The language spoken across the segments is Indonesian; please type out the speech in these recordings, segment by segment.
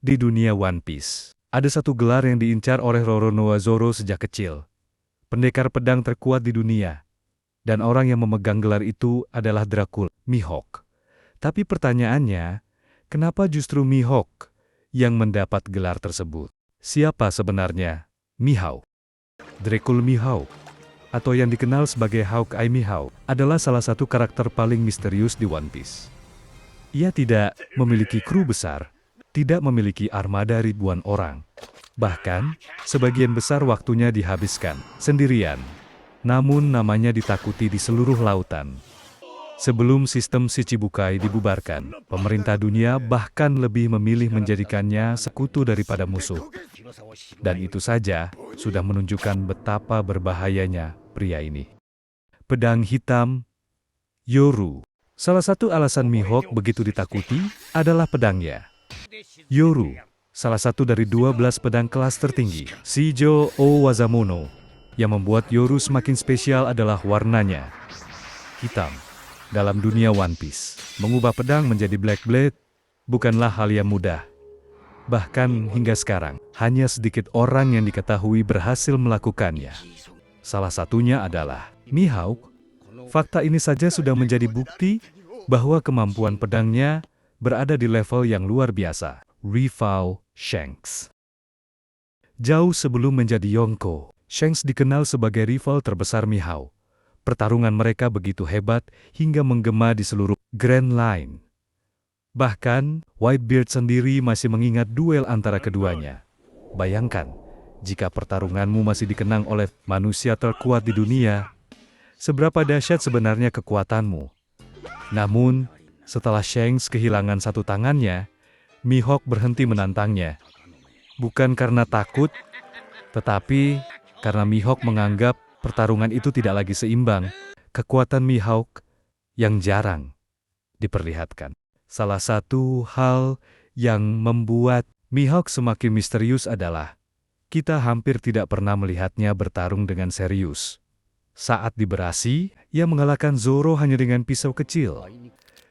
Di dunia One Piece, ada satu gelar yang diincar oleh Roronoa Zoro sejak kecil. Pendekar pedang terkuat di dunia. Dan orang yang memegang gelar itu adalah Dracula, Mihawk. Tapi pertanyaannya, kenapa justru Mihawk yang mendapat gelar tersebut? Siapa sebenarnya Mihawk? Dracula Mihawk, atau yang dikenal sebagai Hawkeye Mihawk, adalah salah satu karakter paling misterius di One Piece. Ia tidak memiliki kru besar, tidak memiliki armada ribuan orang. Bahkan, sebagian besar waktunya dihabiskan sendirian. Namun namanya ditakuti di seluruh lautan. Sebelum sistem Shichibukai dibubarkan, pemerintah dunia bahkan lebih memilih menjadikannya sekutu daripada musuh. Dan itu saja sudah menunjukkan betapa berbahayanya pria ini. Pedang hitam, Yoru. Salah satu alasan Mihawk begitu ditakuti adalah pedangnya. Yoru, salah satu dari 12 pedang kelas tertinggi, Shijo o Wazamono. Yang membuat Yoru semakin spesial adalah warnanya hitam. Dalam dunia One Piece, mengubah pedang menjadi Black Blade bukanlah hal yang mudah. Bahkan hingga sekarang, hanya sedikit orang yang diketahui berhasil melakukannya. Salah satunya adalah Mihawk. Fakta ini saja sudah menjadi bukti bahwa kemampuan pedangnya berada di level yang luar biasa. Rival Shanks. Jauh sebelum menjadi Yonko, Shanks dikenal sebagai rival terbesar Mihawk. Pertarungan mereka begitu hebat hingga menggema di seluruh Grand Line. Bahkan, Whitebeard sendiri masih mengingat duel antara keduanya. Bayangkan, jika pertarunganmu masih dikenang oleh manusia terkuat di dunia, seberapa dahsyat sebenarnya kekuatanmu. Namun, setelah Shanks kehilangan satu tangannya, Mihawk berhenti menantangnya. Bukan karena takut, tetapi karena Mihawk menganggap pertarungan itu tidak lagi seimbang. Kekuatan Mihawk yang jarang diperlihatkan. Salah satu hal yang membuat Mihawk semakin misterius adalah kita hampir tidak pernah melihatnya bertarung dengan serius. Saat di Berasi, ia mengalahkan Zoro hanya dengan pisau kecil.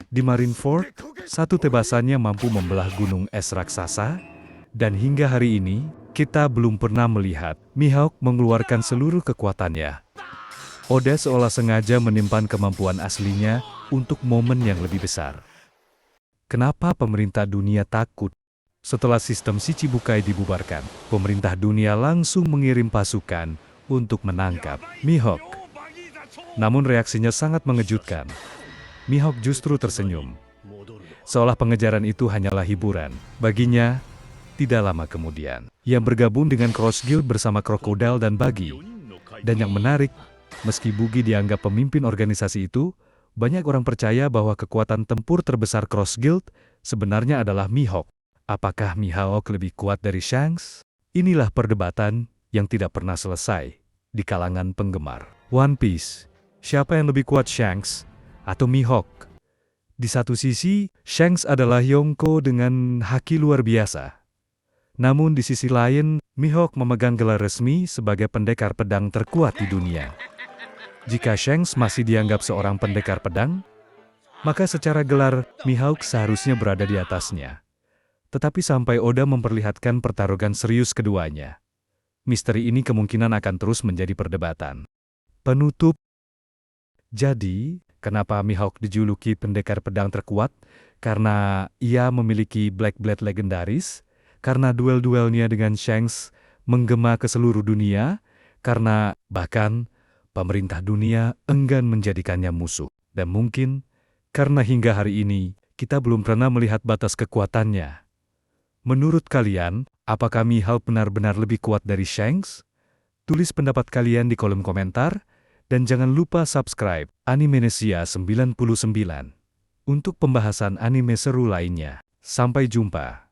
Di Marineford, satu tebasannya mampu membelah gunung es raksasa, dan hingga hari ini, kita belum pernah melihat Mihawk mengeluarkan seluruh kekuatannya. Oda seolah sengaja menyimpan kemampuan aslinya untuk momen yang lebih besar. Kenapa pemerintah dunia takut? Setelah sistem Shichibukai dibubarkan, pemerintah dunia langsung mengirim pasukan untuk menangkap Mihawk. Namun reaksinya sangat mengejutkan. Mihawk justru tersenyum. Seolah pengejaran itu hanyalah hiburan. Baginya, tidak lama kemudian, ia bergabung dengan Cross Guild bersama Crocodile dan Buggy. Dan yang menarik, meski Buggy dianggap pemimpin organisasi itu, banyak orang percaya bahwa kekuatan tempur terbesar Cross Guild sebenarnya adalah Mihawk. Apakah Mihawk lebih kuat dari Shanks? Inilah perdebatan yang tidak pernah selesai di kalangan penggemar One Piece. Siapa yang lebih kuat, Shanks atau Mihawk? Di satu sisi, Shanks adalah Yonko dengan haki luar biasa. Namun di sisi lain, Mihawk memegang gelar resmi sebagai pendekar pedang terkuat di dunia. Jika Shanks masih dianggap seorang pendekar pedang, maka secara gelar, Mihawk seharusnya berada di atasnya. Tetapi sampai Oda memperlihatkan pertarungan serius keduanya, misteri ini kemungkinan akan terus menjadi perdebatan. Penutup. Jadi, kenapa Mihawk dijuluki pendekar pedang terkuat? Karena ia memiliki Black Blade legendaris, karena duel-duelnya dengan Shanks menggema ke seluruh dunia, karena bahkan pemerintah dunia enggan menjadikannya musuh. Dan mungkin karena hingga hari ini kita belum pernah melihat batas kekuatannya. Menurut kalian, apakah Mihawk benar-benar lebih kuat dari Shanks? Tulis pendapat kalian di kolom komentar. Dan jangan lupa subscribe Animenesia 99 untuk pembahasan anime seru lainnya. Sampai jumpa.